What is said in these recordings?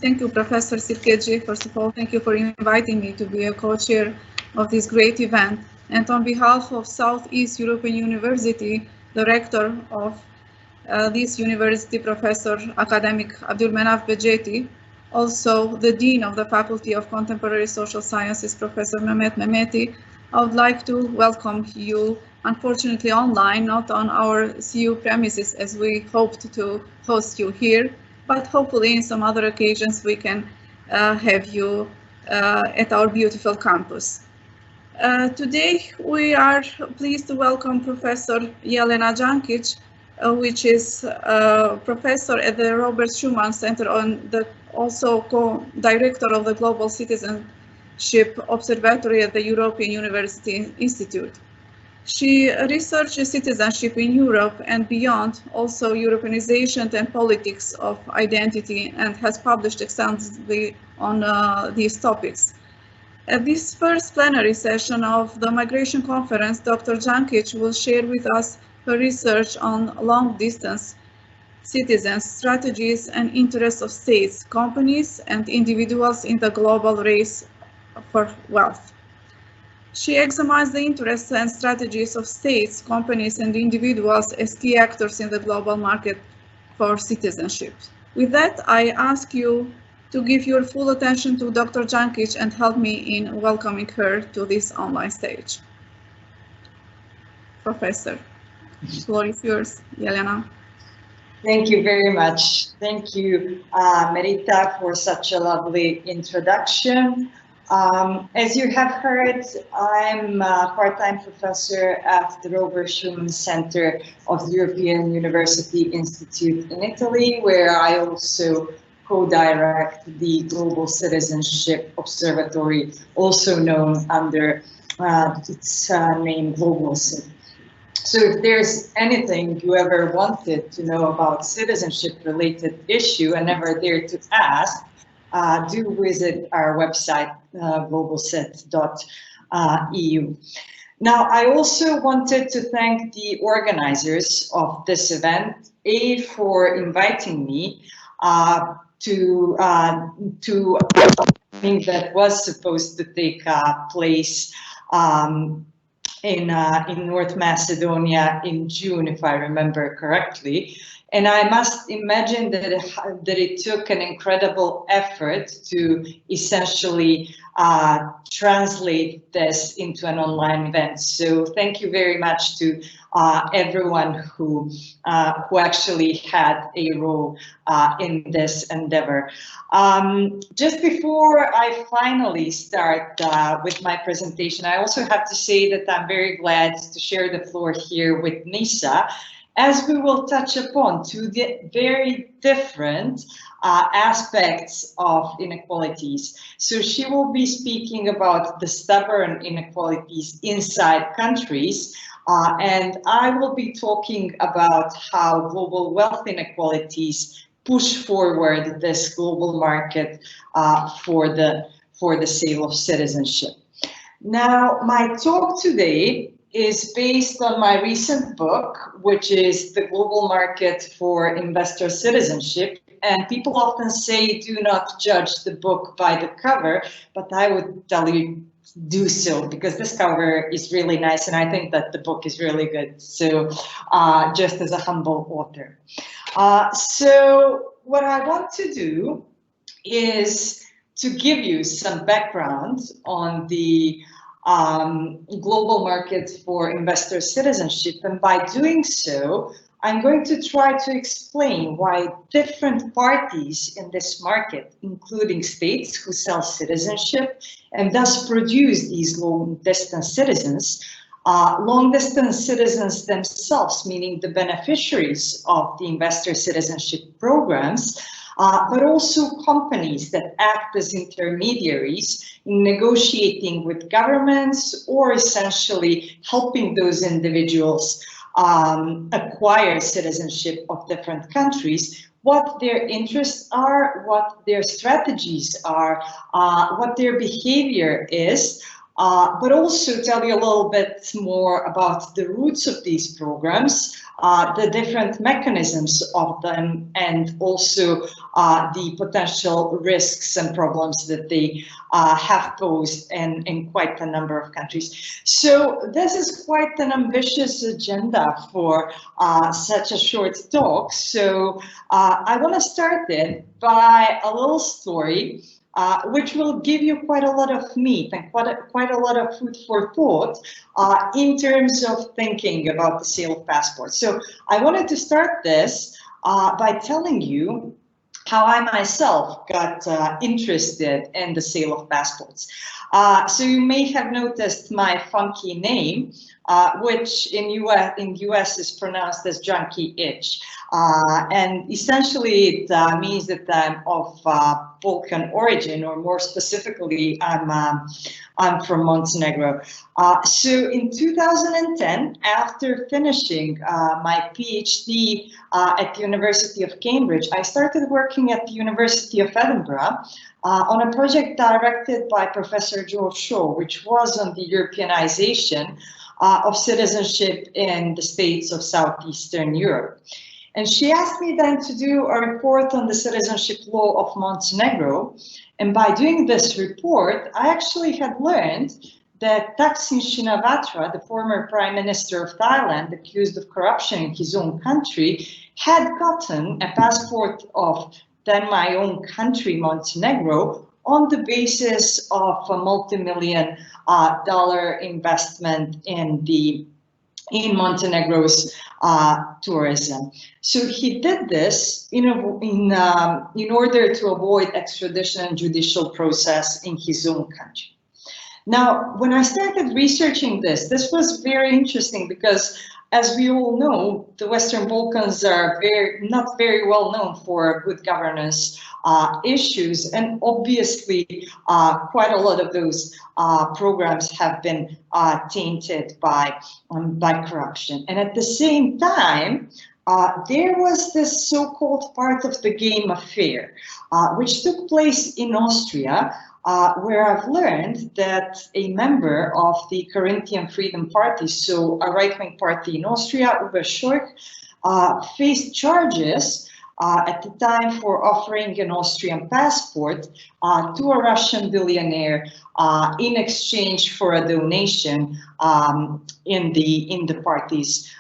Thank you, Professor Sirkeji. First of all, thank you for inviting me to be a co-chair of this great event. And on behalf of Southeast European University, the rector of this university, Professor Academic Abdulmenaf Beceti, also the Dean of the Faculty of Contemporary Social Sciences, Professor Mehmet Mehmeti, I would like to welcome you, unfortunately online, not on our CU premises as we hoped to host you here, but hopefully in some other occasions we can have you at our beautiful campus. Today we are pleased to welcome Professor Jelena Dzankic, which is a professor at the Robert Schuman Center and also co-director of the Global Citizenship Observatory at the European University Institute. She researches citizenship in Europe and beyond, also Europeanization and politics of identity, and has published extensively on these topics. At this first plenary session of the Migration Conference, Dr. Dzankic will share with us her research on long-distance citizens, strategies and interests of states, companies, and individuals in the global race for wealth. She examines the interests and strategies of states, companies, and individuals as key actors in the global market for citizenship. With that, I ask you to give your full attention to Dr. Dzankic and help me in welcoming her to this online stage. Professor, the floor is yours, Jelena. Thank you very much. Thank you, Merita, for such a lovely introduction. As you have heard, I'm a part-time professor at the Robert Schuman Center of the European University Institute in Italy, where I also co-direct the Global Citizenship Observatory, also known under its name GLOBALCIT. So if there's anything you ever wanted to know about citizenship-related issue and never dared to ask, do visit our website, globalcit.eu. Now, I also wanted to thank the organizers of this event, for inviting me to something that was supposed to take place in North Macedonia in June, if I remember correctly. And I must imagine that it took an incredible effort to essentially translate this into an online event. So thank you very much to everyone who actually had a role in this endeavor. Just before I finally start with my presentation, I also have to say that I'm very glad to share the floor here with Nissa, as we will touch upon two very different aspects of inequalities. So she will be speaking about the stubborn inequalities inside countries, and I will be talking about how global wealth inequalities push forward this global market for the sale of citizenship. Now, my talk today is based on my recent book, which is The Global Market for Investor Citizenship. And people often say, do not judge the book by the cover, but I would tell you, do so, because this cover is really nice, and I think that the book is really good. So just as a humble author. So what I want to do is to give you some background on the global market for investor citizenship, and by doing so, I'm going to try to explain why different parties in this market, including states who sell citizenship and thus produce these long-distance citizens, long-distance citizens themselves, meaning the beneficiaries of the investor citizenship programs, but also companies that act as intermediaries in negotiating with governments or essentially helping those individuals acquire citizenship of different countries, what their interests are, what their strategies are, what their behavior is, but also tell you a little bit more about the roots of these programs, the different mechanisms of them, and also the potential risks and problems that they have posed in quite a number of countries. So this is quite an ambitious agenda for such a short talk. So I want to start it by a little story, which will give you quite a lot of meat and quite a lot of food for thought in terms of thinking about the sale of passports. So I wanted to start this by telling you how I myself got interested in the sale of passports. So you may have noticed my funky name, which in US is pronounced as Dzankic. And essentially it means that I'm of Balkan origin, or more specifically, I'm from Montenegro. So in 2010, after finishing my PhD at the University of Cambridge, I started working at the University of Edinburgh on a project directed by Professor George Shaw, which was on the Europeanization of citizenship in the states of Southeastern Europe. And she asked me then to do a report on the citizenship law of Montenegro. And by doing this report, I actually had learned that Thaksin Shinawatra, the former Prime Minister of Thailand, accused of corruption in his own country, had gotten a passport of then my own country, Montenegro, on the basis of a multi-million dollar investment in Montenegro's tourism. So he did this in order to avoid extradition and judicial process in his own country. Now, when I started researching this was very interesting because, as we all know, the Western Balkans are not very well known for good governance issues, and obviously quite a lot of those programs have been tainted by corruption. And at the same time, there was this so-called part of the game affair, which took place in Austria, where I've learned that a member of the Carinthian Freedom Party, so a right-wing party in Austria, Uwe Scheuch, faced charges at the time for offering an Austrian passport to a Russian billionaire in exchange for a donation in the party's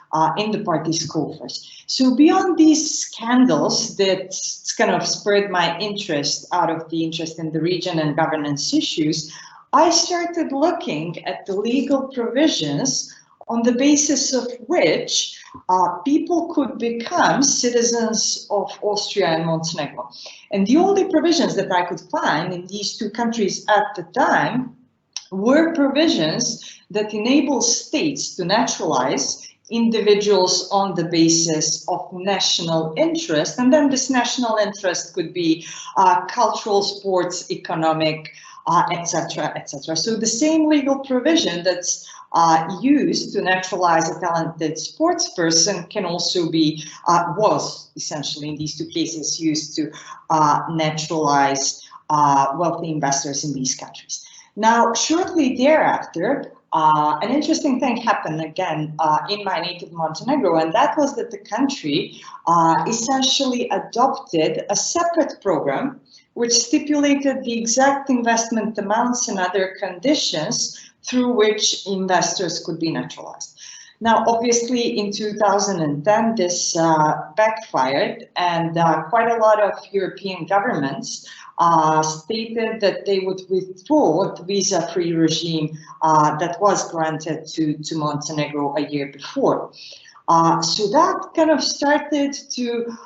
coffers. So beyond these scandals that kind of spurred my interest out of the interest in the region and governance issues, I started looking at the legal provisions on the basis of which people could become citizens of Austria and Montenegro. And the only provisions that I could find in these two countries at the time were provisions that enable states to naturalize individuals on the basis of national interest. And then this national interest could be cultural, sports, economic, etc., etc. So the same legal provision that's used to naturalize a talented sports person can also be, was essentially in these two cases used to naturalize wealthy investors in these countries. Now, shortly thereafter, an interesting thing happened again in my native Montenegro, and that was that the country essentially adopted a separate program which stipulated the exact investment amounts and other conditions through which investors could be naturalized. Now, obviously, in 2010, this backfired, and quite a lot of European governments stated that they would withdraw the visa-free regime that was granted to Montenegro a year before. So that kind of started to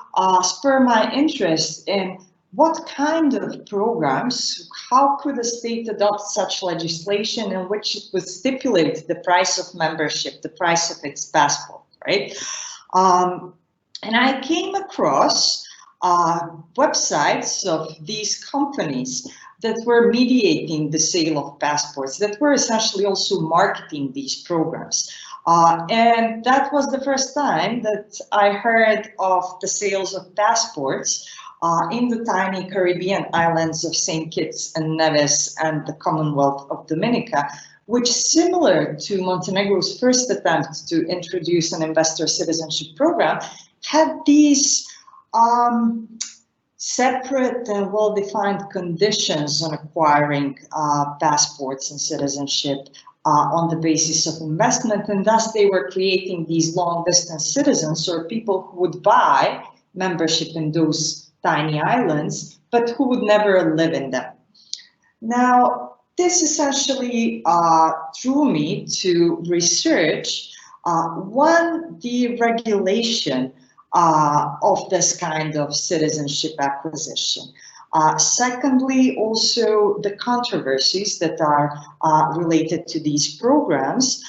spur my interest in what kind of programs, how could a state adopt such legislation in which it would stipulate the price of membership, the price of its passport, right? And I came across websites of these companies that were mediating the sale of passports, that were essentially also marketing these programs. And that was the first time that I heard of the sales of passports in the tiny Caribbean islands of St. Kitts and Nevis and the Commonwealth of Dominica, which, similar to Montenegro's first attempt to introduce an investor citizenship program, had these separate and well-defined conditions on acquiring passports and citizenship on the basis of investment, and thus they were creating these long-distance citizens, or people who would buy membership in those tiny islands, but who would never live in them. Now, this essentially drew me to research one, the regulation of this kind of citizenship acquisition. Secondly, also the controversies that are related to these programs,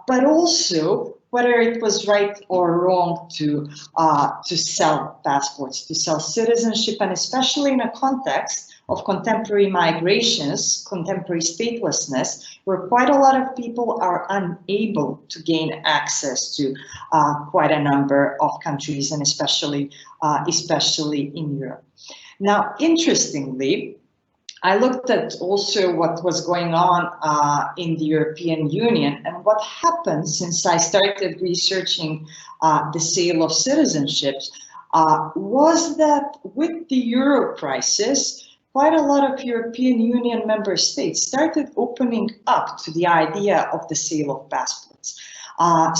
but also whether it was right or wrong to sell passports, to sell citizenship, and especially in a context of contemporary migrations, contemporary statelessness, where quite a lot of people are unable to gain access to quite a number of countries, and especially in Europe. Now, interestingly, I looked at also what was going on in the European Union, and what happened since I started researching the sale of citizenships was that with the euro crisis, quite a lot of European Union member states started opening up to the idea of the sale of passports.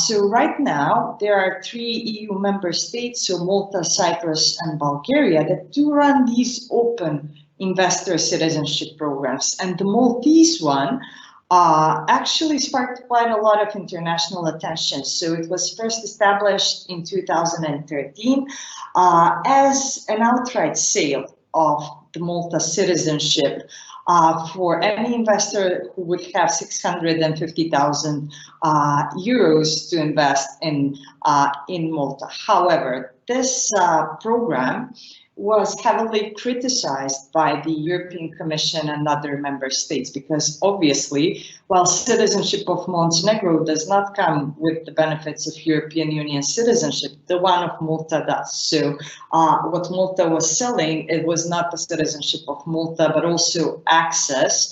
So right now, there are 3 EU member states, so Malta, Cyprus, and Bulgaria, that do run these open investor citizenship programs. And the Maltese one actually sparked quite a lot of international attention. So it was first established in 2013 as an outright sale of the Malta citizenship for any investor who would have 650,000 euros to invest in Malta. However, this program was heavily criticized by the European Commission and other member states, because obviously, while citizenship of Montenegro does not come with the benefits of European Union citizenship, the one of Malta does. So what Malta was selling, it was not the citizenship of Malta, but also access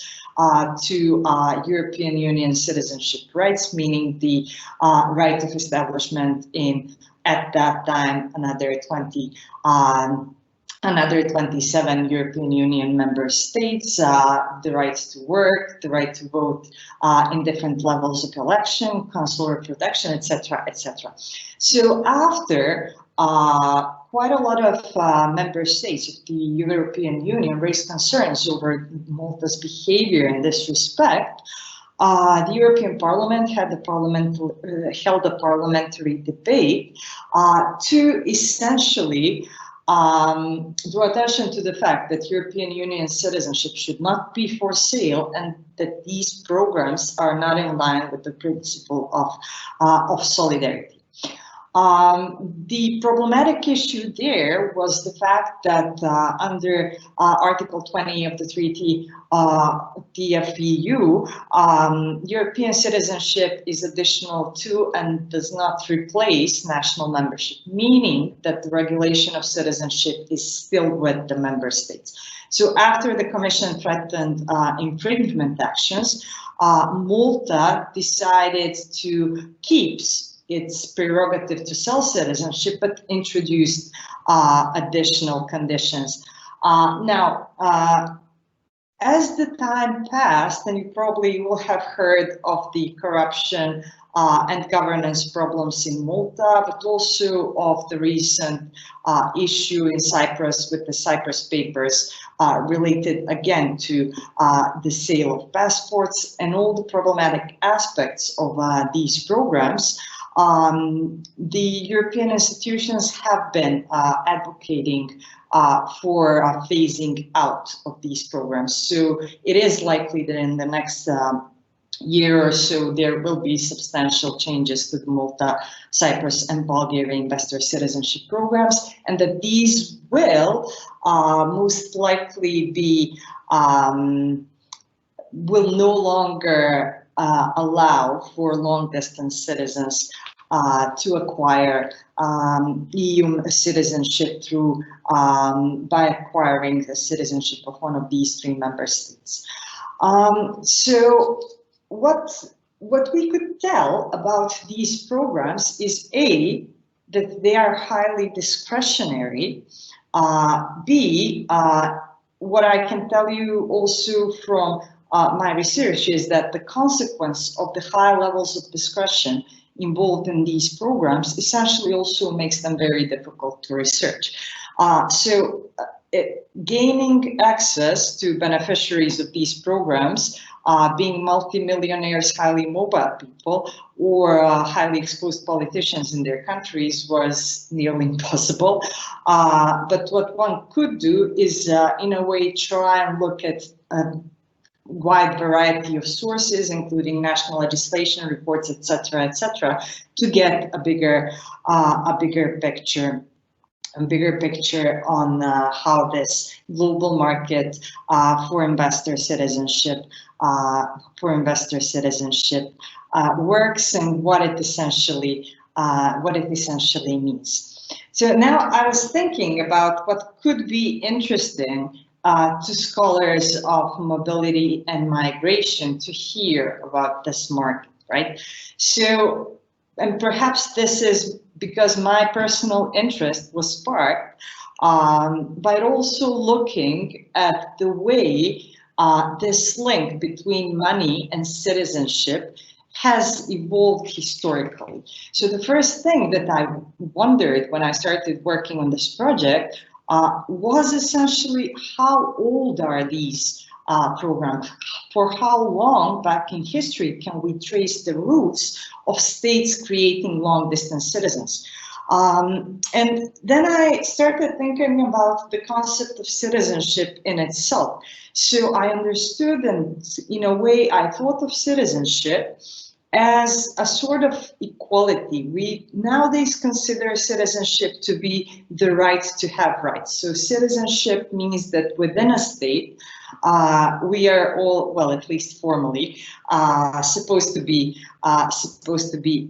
to European Union citizenship rights, meaning the right of establishment in, at that time, another 27 European Union member states, the right to work, the right to vote in different levels of election, consular protection, etc., etc. So after quite a lot of member states of the European Union raised concerns over Malta's behavior in this respect, the European Parliament held a parliamentary debate to essentially draw attention to the fact that European Union citizenship should not be for sale, and that these programs are not in line with the principle of solidarity. The problematic issue there was the fact that under Article 20 of the Treaty TFEU, European citizenship is additional to and does not replace national membership, meaning that the regulation of citizenship is still with the member states. So after the Commission threatened infringement actions, Malta decided to keep its prerogative to sell citizenship, but introduced additional conditions. Now, as the time passed, and you probably will have heard of the corruption and governance problems in Malta, but also of the recent issue in Cyprus with the Cyprus Papers related again to the sale of passports and all the problematic aspects of these programs. The European institutions have been advocating for phasing out of these programs. So it is likely that in the next year or so, there will be substantial changes to the Malta, Cyprus, and Bulgaria investor citizenship programs, and that these will most likely be, will no longer allow for long-distance citizens to acquire EU citizenship through by acquiring the citizenship of one of these 3 member states. So what we could tell about these programs is A, that they are highly discretionary. B, what I can tell you also from my research is that the consequence of the high levels of discretion involved in these programs essentially also makes them very difficult to research. Gaining access to beneficiaries of these programs, being multimillionaires, highly mobile people, or highly exposed politicians in their countries was nearly impossible. But what one could do is, in a way, try and look at a wide variety of sources, including national legislation reports, etc., to get a bigger picture. A bigger picture on how this global market for investor citizenship works and what it essentially means. So now I was thinking about what could be interesting to scholars of mobility and migration to hear about this market, right? So, and perhaps this is because my personal interest was sparked by also looking at the way this link between money and citizenship has evolved historically. So the first thing that I wondered when I started working on this project was essentially how old are these programs? For how long back in history can we trace the roots of states creating long-distance citizens? And then I started thinking about the concept of citizenship in itself. So I understood, and in a way, I thought of citizenship as a sort of equality. We nowadays consider citizenship to be the right to have rights. So citizenship means that within a state, we are all, well, at least formally, supposed to be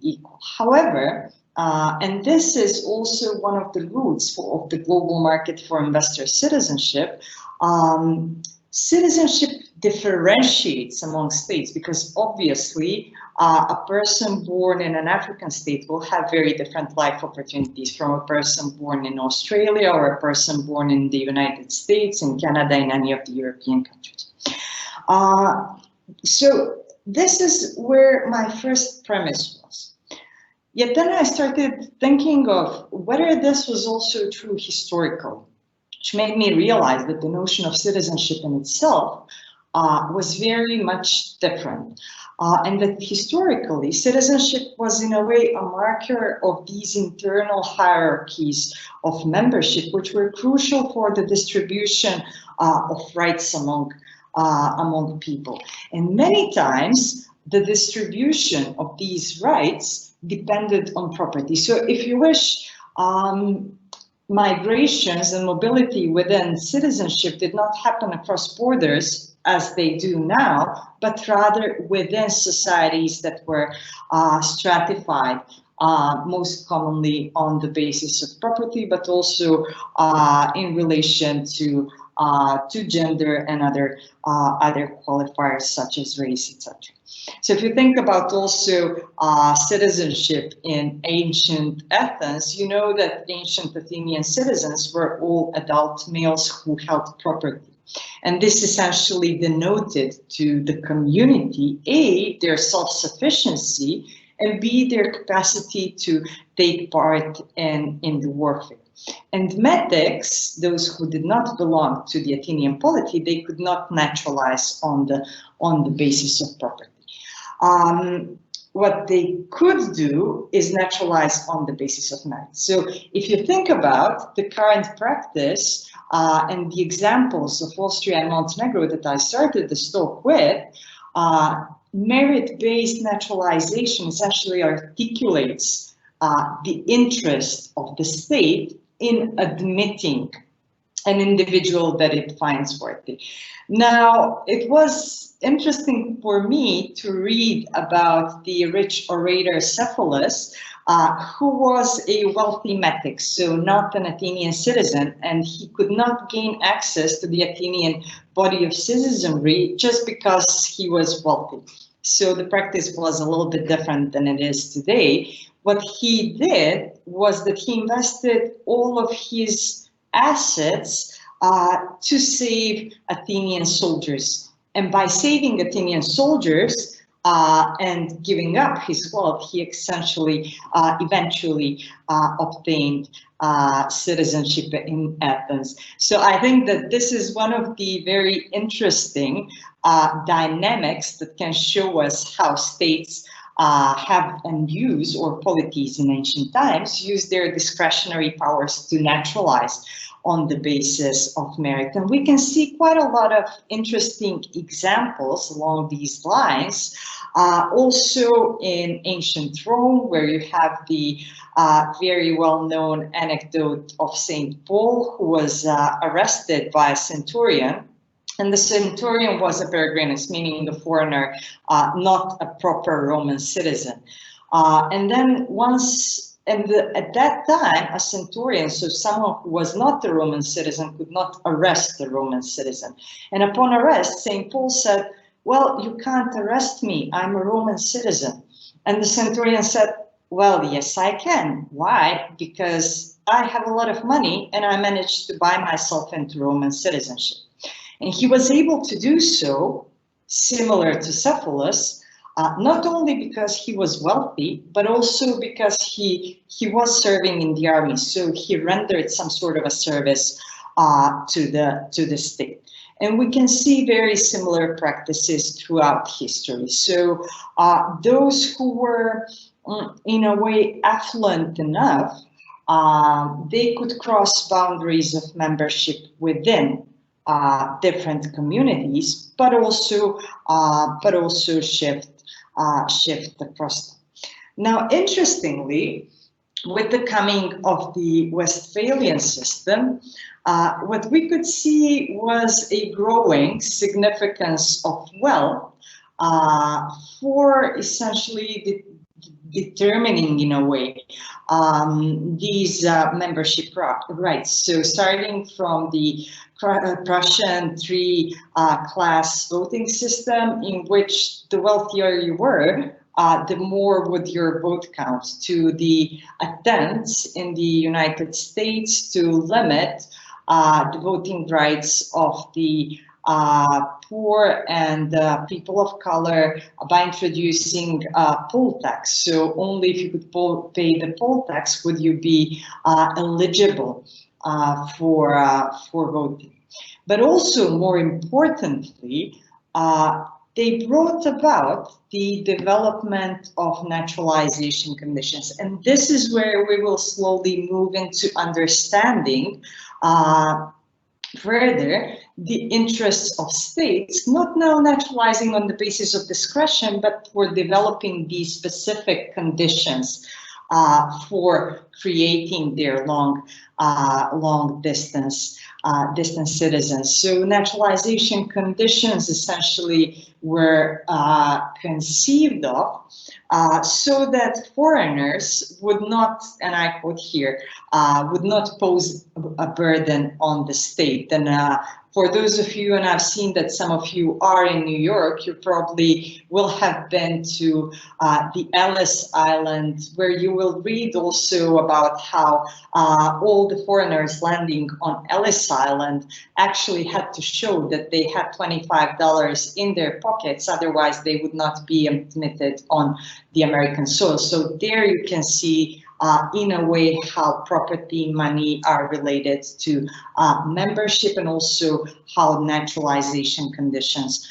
equal. However, and this is also one of the roots of the global market for investor citizenship. Citizenship differentiates among states because obviously a person born in an African state will have very different life opportunities from a person born in Australia or a person born in the United States, in Canada, in any of the European countries. So this is where my first premise was. Yet then I started thinking of whether this was also true historically, which made me realize that the notion of citizenship in itself was very much different. And that historically, citizenship was in a way a marker of these internal hierarchies of membership, which were crucial for the distribution of rights among people. And many times, the distribution of these rights depended on property. So if you wish, migrations and mobility within citizenship did not happen across borders as they do now, but rather within societies that were stratified, most commonly on the basis of property, but also in relation to gender and other qualifiers such as race, etc. So if you think about also citizenship in ancient Athens, you know that ancient Athenian citizens were all adult males who held property. And this essentially denoted to the community, A, their self-sufficiency, and B, their capacity to take part in the warfare. And metics, those who did not belong to the Athenian polity, they could not naturalize on the basis of property. What they could do is naturalize on the basis of merit. So if you think about the current practice and the examples of Austria and Montenegro that I started this talk with, merit-based naturalization essentially articulates the interest of the state in admitting an individual that it finds worthy. Now, it was interesting for me to read about the rich orator Cephalus, who was a wealthy metic, so not an Athenian citizen, and he could not gain access to the Athenian body of citizenry just because he was wealthy. So the practice was a little bit different than it is today. What he did was that he invested all of his assets to save Athenian soldiers. And by saving Athenian soldiers and giving up his wealth, he essentially eventually obtained citizenship in Athens. So I think that this is one of the very interesting dynamics that can show us how states have and use, or polities in ancient times, use their discretionary powers to naturalize on the basis of merit. And we can see quite a lot of interesting examples along these lines. Also in ancient Rome, where you have the very well-known anecdote of St. Paul, who was arrested by a centurion. And the centurion was a peregrinus, meaning a foreigner, not a proper Roman citizen. And then at that time, a centurion, so someone who was not a Roman citizen, could not arrest the Roman citizen. And upon arrest, St. Paul said, well, you can't arrest me, I'm a Roman citizen. And the centurion said, well, yes, I can. Why? Because I have a lot of money and I managed to buy myself into Roman citizenship. And he was able to do so, similar to Cephalus, not only because he was wealthy, but also because he was serving in the army. So he rendered some sort of a service to the state. And we can see very similar practices throughout history. So those who were in a way affluent enough, they could cross boundaries of membership within different communities, but also shift across them. Now, interestingly, with the coming of the Westphalian system, what we could see was a growing significance of wealth for essentially determining, in a way, these membership rights. So starting from the Prussian three-class voting system, in which the wealthier you were, the more would your vote count, to the attempts in the United States to limit the voting rights of the poor and people of color by introducing poll tax. So only if you could pay the poll tax would you be eligible for voting. But also, more importantly, they brought about the development of naturalization conditions. And this is where we will slowly move into understanding further the interests of states, not now naturalizing on the basis of discretion, but for developing these specific conditions for creating their long distance citizens. So naturalization conditions essentially were conceived of so that foreigners would not, and I quote here, would not pose a burden on the state. And for those of you, and I've seen that some of you are in New York, you probably will have been to the Ellis Island, where you will read also about how all the foreigners landing on Ellis Island actually had to show that they had $25 in their pockets, otherwise they would not be admitted on the American soil. So there you can see in a way how property, money are related to membership, and also how naturalization conditions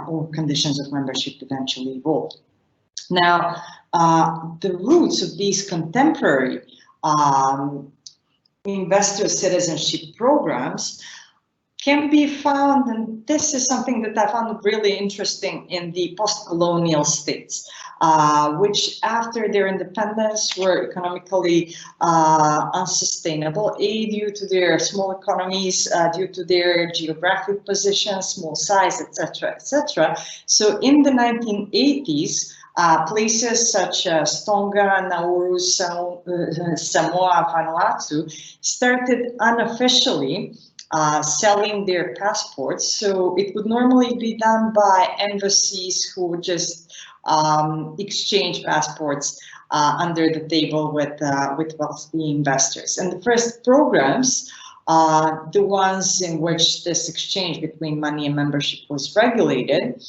or conditions of membership eventually evolved. Now, the roots of these contemporary investor citizenship programs can be found, and this is something that I found really interesting, in the post-colonial states, which after their independence were economically unsustainable, due to their small economies, due to their geographic position, small size, etc., etc. So in the 1980s, places such as Tonga, Nauru, Samoa, Vanuatu started unofficially selling their passports. So it would normally be done by embassies who would just exchange passports under the table with wealthy investors. And the first programs, the ones in which this exchange between money and membership was regulated,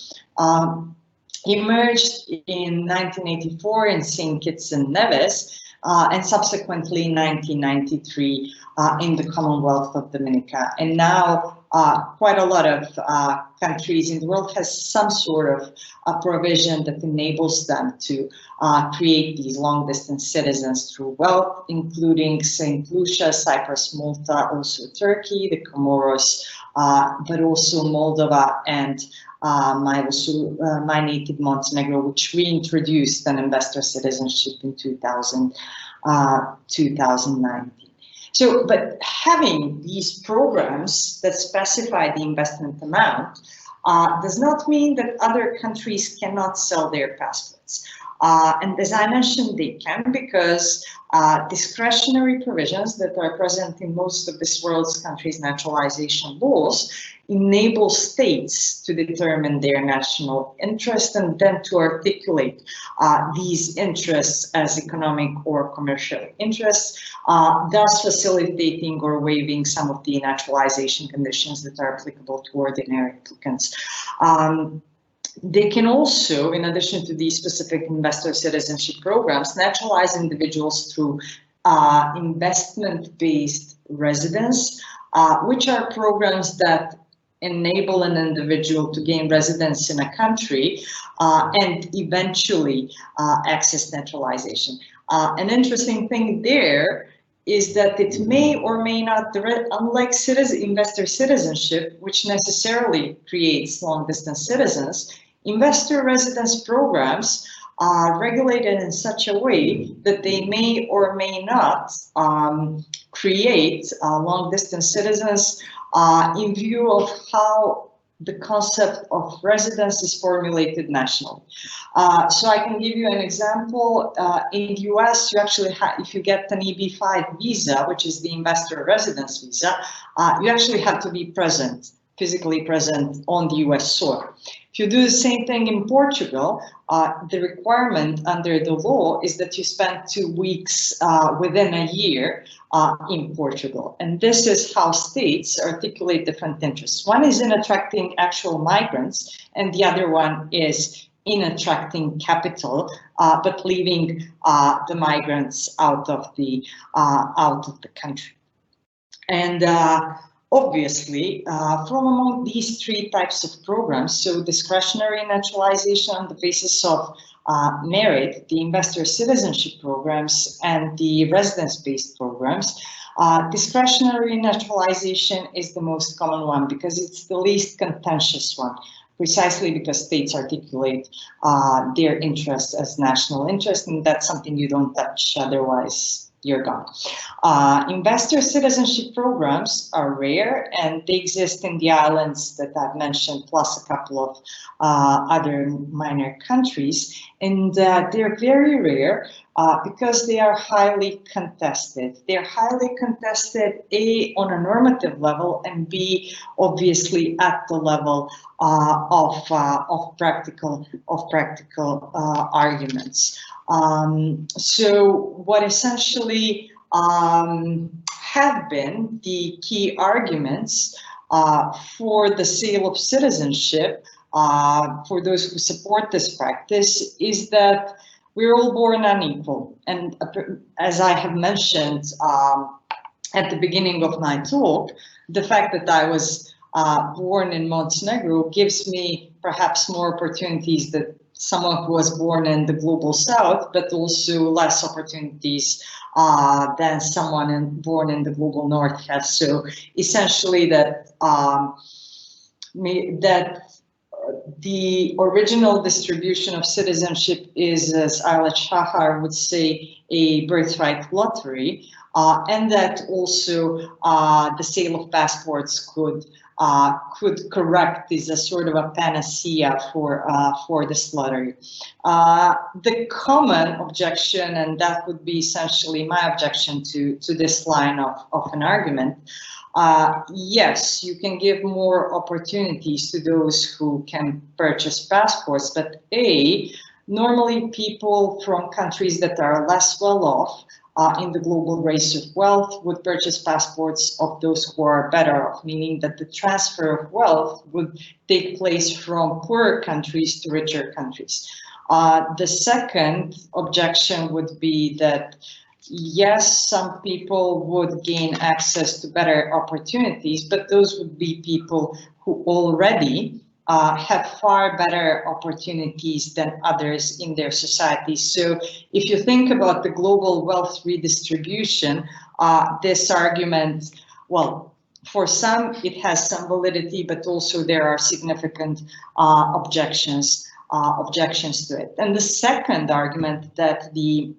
emerged in 1984 in St. Kitts and Nevis, and subsequently in 1993 in the Commonwealth of Dominica. And now quite a lot of countries in the world has some sort of a provision that enables them to create these long-distance citizens through wealth, including St. Lucia, Cyprus, Malta, also Turkey, the Comoros, but also Moldova and my native Montenegro, which reintroduced an investor citizenship in 2019. So, but having these programs that specify the investment amount does not mean that other countries cannot sell their passports. And as I mentioned, they can, because discretionary provisions that are present in most of this world's countries' naturalization laws enable states to determine their national interest and then to articulate these interests as economic or commercial interests, thus facilitating or waiving some of the naturalization conditions that are applicable to ordinary applicants. They can also, in addition to these specific investor citizenship programs, naturalize individuals through investment-based residence, which are programs that enable an individual to gain residence in a country and eventually access naturalization. An interesting thing there is that it may or may not, unlike investor citizenship, which necessarily creates long-distance citizens, investor residence programs are regulated in such a way that they may or may not create long-distance citizens in view of how the concept of residence is formulated nationally. So I can give you an example. In the US, you actually have, if you get an EB-5 visa, which is the investor residence visa, you actually have to be present, physically present on the US soil. If you do the same thing in Portugal, the requirement under the law is that you spend 2 weeks within a year in Portugal. And this is how states articulate different interests. One is in attracting actual migrants, and the other one is in attracting capital, but leaving the migrants out of the country. And obviously, from among these three types of programs, so discretionary naturalization on the basis of merit, the investor citizenship programs, and the residence-based programs, discretionary naturalization is the most common one because it's the least contentious one, precisely because states articulate their interests as national interest, and that's something you don't touch, otherwise you're gone. Investor citizenship programs are rare, and they exist in the islands that I've mentioned, plus a couple of other minor countries, and they're very rare because they are highly contested. They're highly contested, A, on a normative level, and B, obviously at the level of practical arguments. So what essentially have been the key arguments for the sale of citizenship for those who support this practice is that we're all born unequal. And as I have mentioned at the beginning of my talk, the fact that I was born in Montenegro gives me perhaps more opportunities that someone who was born in the global south, but also less opportunities than someone born in the global north has. So essentially that the original distribution of citizenship is, as Ayla Shahar would say, a birthright lottery, and that also the sale of passports could correct, is a sort of a panacea for this lottery. The common objection, and that would be essentially my objection to this line of an argument, Yes, you can give more opportunities to those who can purchase passports, but normally people from countries that are less well off in the global race of wealth would purchase passports of those who are better off, meaning that the transfer of wealth would take place from poorer countries to richer countries. The second objection would be that yes, some people would gain access to better opportunities, but those would be people who already have far better opportunities than others in their societies. So if you think about the global wealth redistribution, this argument, well, for some it has some validity, but also there are significant objections to it. And the second argument that the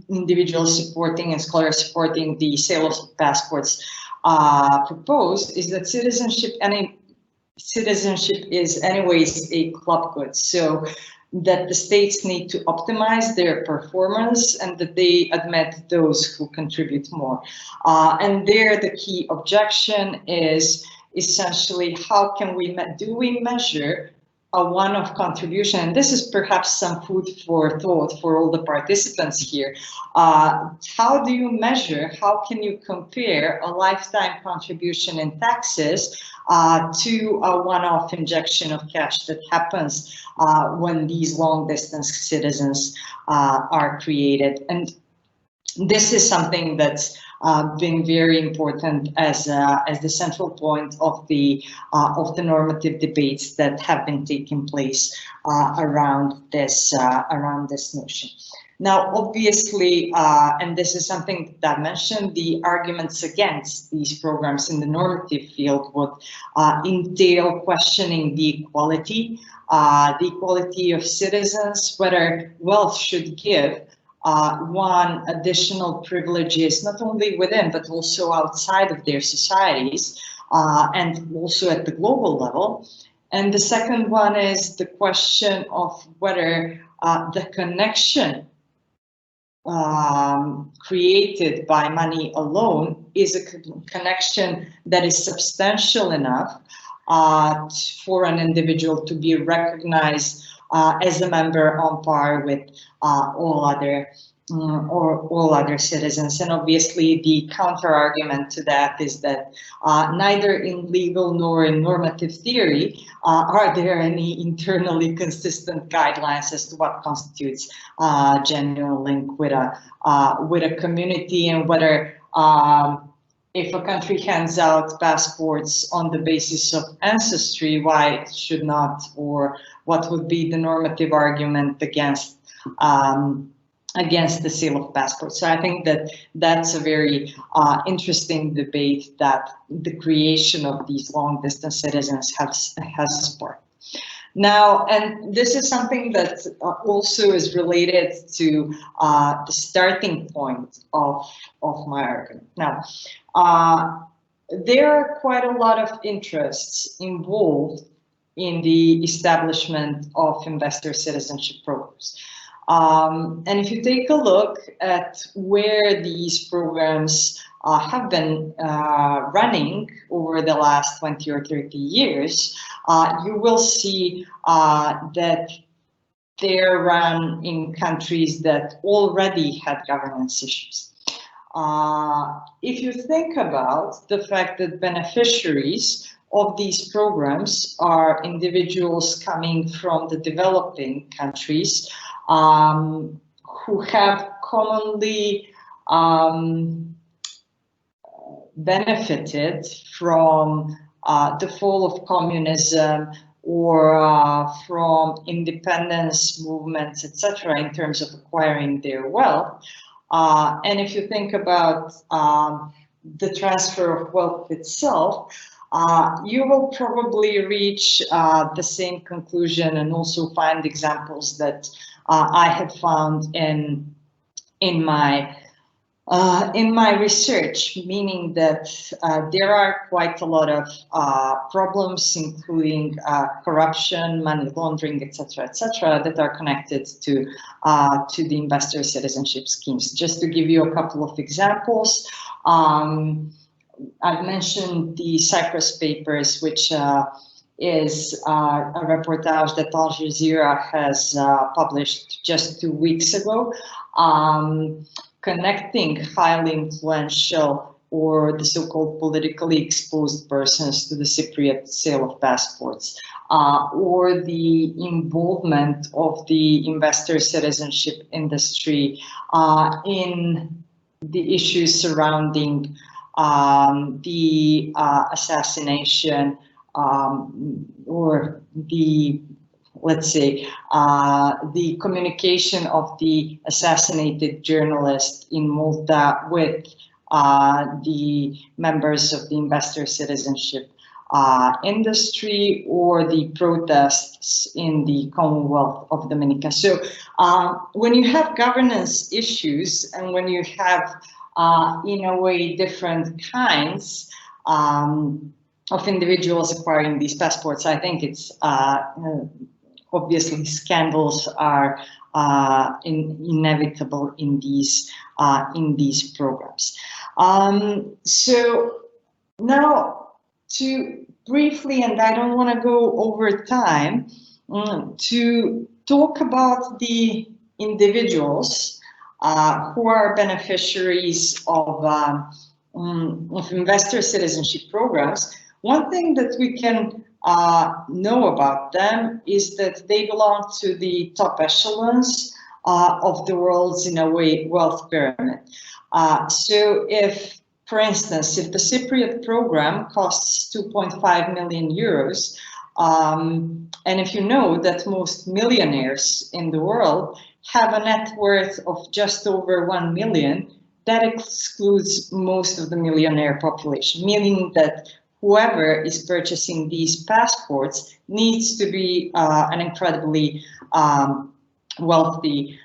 individuals supporting and scholars supporting the sale of passports propose is that citizenship is anyways a club good, so that the states need to optimize their performance and that they admit those who contribute more. And there the key objection is essentially how can we measure a one-off contribution, and this is perhaps some food for thought for all the participants here. How do you measure, how can you compare a lifetime contribution in taxes to a one-off injection of cash that happens when these long-distance citizens are created? And this is something that's been very important as the central point of the normative debates that have been taking place around this notion. Now, obviously, and this is something that I mentioned, the arguments against these programs in the normative field would entail questioning the equality of citizens, whether wealth should give one additional privileges, not only within, but also outside of their societies, and also at the global level. And the second one is the question of whether the connection created by money alone is a connection that is substantial enough for an individual to be recognized as a member on par with all other citizens. And obviously the counter argument to that is that neither in legal nor in normative theory are there any internally consistent guidelines as to what constitutes genuine link with a community, and whether if a country hands out passports on the basis of ancestry, why it should not, or what would be the normative argument against the sale of passports. So I think that that's a very interesting debate that the creation of these long-distance citizens has sparked. Now, and this is something that also is related to the starting point of my argument. Now, there are quite a lot of interests involved in the establishment of investor citizenship programs. And if you take a look at where these programs have been running over the last 20 or 30 years, you will see that they're run in countries that already had governance issues. If you think about the fact that beneficiaries of these programs are individuals coming from the developing countries who have commonly benefited from the fall of communism or from independence movements, etc., in terms of acquiring their wealth. And if you think about the transfer of wealth itself, you will probably reach the same conclusion and also find examples that I have found in my research, meaning that there are quite a lot of problems, including corruption, money laundering, etc., that are connected to the investor citizenship schemes. Just to give you a couple of examples, I've mentioned the Cyprus Papers, which is a reportage that Al Jazeera has published just 2 weeks ago, connecting highly influential or the so-called politically exposed persons to the Cypriot sale of passports, or the involvement of the investor citizenship industry in the issues surrounding the assassination or the, let's say, the communication of the assassinated journalist in Malta with the members of the investor citizenship industry, or the protests in the Commonwealth of Dominica. So when you have governance issues and when you have, in a way, different kinds of individuals acquiring these passports, I think it's obviously scandals are inevitable in these programs. So now, to briefly, and I don't want to go over time, to talk about the individuals who are beneficiaries of investor citizenship programs. One thing that we can know about them is that they belong to the top echelons of the world's, in a way, wealth pyramid. So if, for instance, if the Cypriot program costs 2.5 million euros, and if you know that most millionaires in the world have a net worth of just over 1 million, that excludes most of the millionaire population, meaning that whoever is purchasing these passports needs to be an incredibly wealthy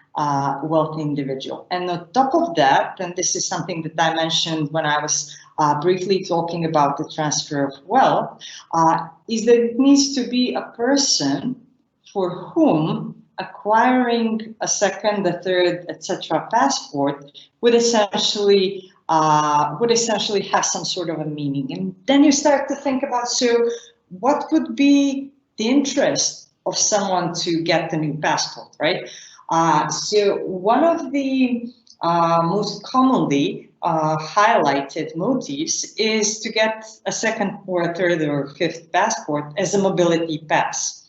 individual. And on top of that, and this is something that I mentioned when I was briefly talking about the transfer of wealth, is that it needs to be a person for whom acquiring a second, a third, etc. passport would essentially have some sort of a meaning. And then you start to think about, so what would be the interest of someone to get the new passport, right? So one of the most commonly highlighted motives is to get a second or a third or fifth passport as a mobility pass.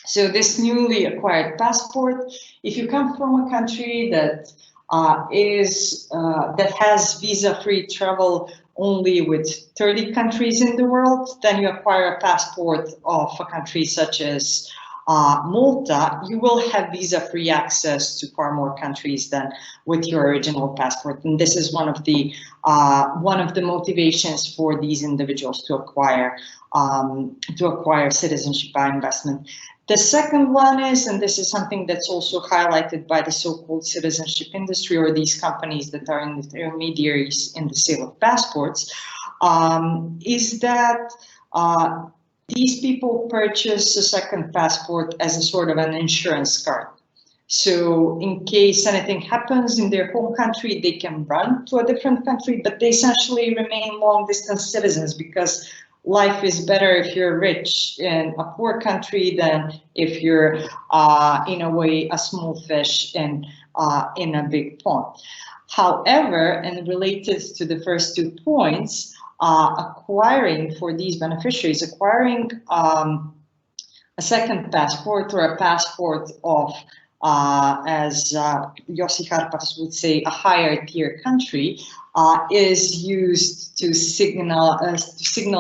So this newly acquired passport, if you come from a country that that has visa-free travel only with 30 countries in the world, then you acquire a passport of a country such as Malta, you will have visa-free access to far more countries than with your original passport. And this is one of the motivations for these individuals to acquire citizenship by investment. The second one is, and this is something that's also highlighted by the so-called citizenship industry, or these companies that are intermediaries in the sale of passports, is that these people purchase a second passport as a sort of an insurance card. So in case anything happens in their home country, they can run to a different country, but they essentially remain long-distance citizens, because life is better if you're rich in a poor country than if you're, in a way, a small fish in a big pond. However, and related to the first 2 points, acquiring for these beneficiaries, acquiring a second passport, or a passport of, as Yossi Harpas would say, a higher tier country, is used to signal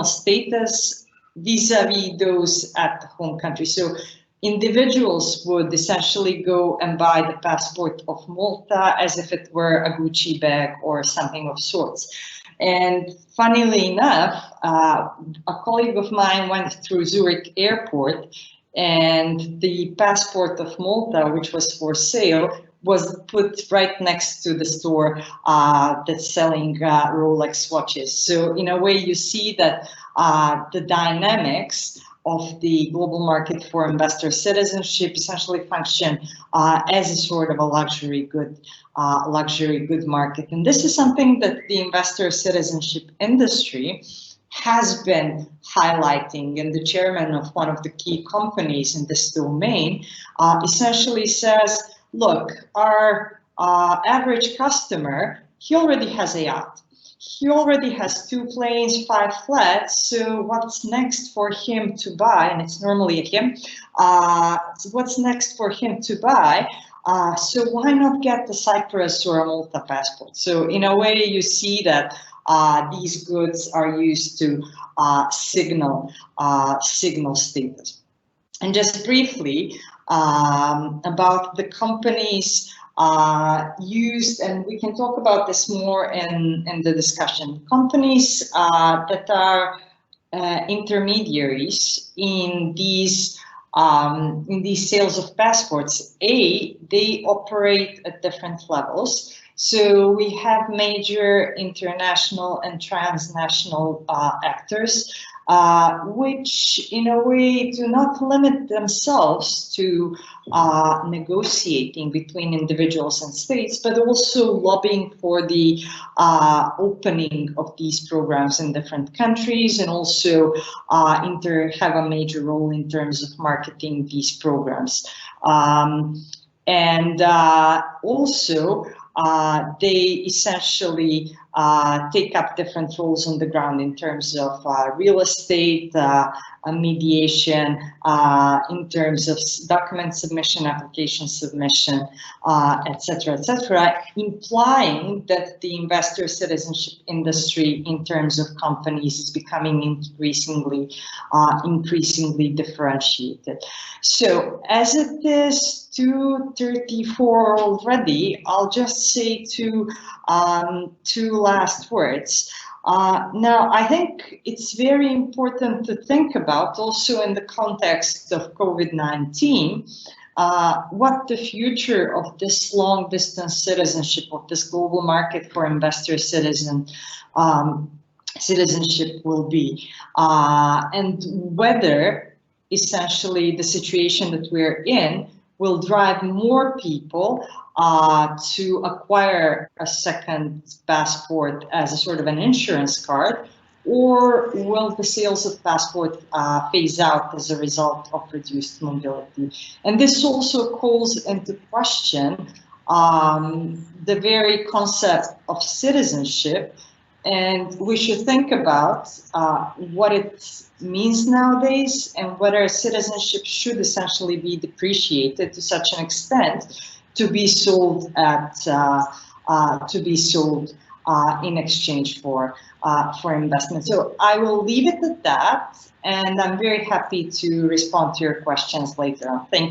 status vis-a-vis those at the home country. So individuals would essentially go and buy the passport of Malta as if it were a Gucci bag or something of sorts. And funnily enough, a colleague of mine went through Zurich airport, and the passport of Malta, which was for sale, was put right next to the store that's selling Rolex watches. So in a way, you see that the dynamics of the global market for investor citizenship essentially function as a sort of a luxury good market. And this is something that the investor citizenship industry has been highlighting, and the chairman of one of the key companies in this domain essentially says, look, our average customer, he already has a yacht. He already has 2 planes, 5 flats, so what's next for him to buy, and it's normally a him, what's next for him to buy, so why not get the Cyprus or a Malta passport? So in a way you see that these goods are used to signal status. And just briefly about the companies used, and we can talk about this more in the discussion. Companies that are intermediaries in these sales of passports, they operate at different levels. So we have major international and transnational actors, which in a way do not limit themselves to negotiating between individuals and states, but also lobbying for the opening of these programs in different countries, and also have a major role in terms of marketing these programs. Also, they essentially take up different roles on the ground in terms of real estate, mediation, in terms of document submission, application submission, etc., implying that the investor citizenship industry in terms of companies is becoming increasingly differentiated. So as it is 2:34 already, I'll just say two last words. Now, I think it's very important to think about, also in the context of COVID-19, what the future of this long-distance citizenship, of this global market for investor citizenship will be, and whether essentially the situation that we're in will drive more people to acquire a second passport as a sort of an insurance card, or will the sales of passport phase out as a result of reduced mobility? And this also calls into question the very concept of citizenship, and we should think about what it means nowadays, and whether citizenship should essentially be depreciated to such an extent to be sold in exchange for investment. So I will leave it at that, and I'm very happy to respond to your questions later on. Thank you.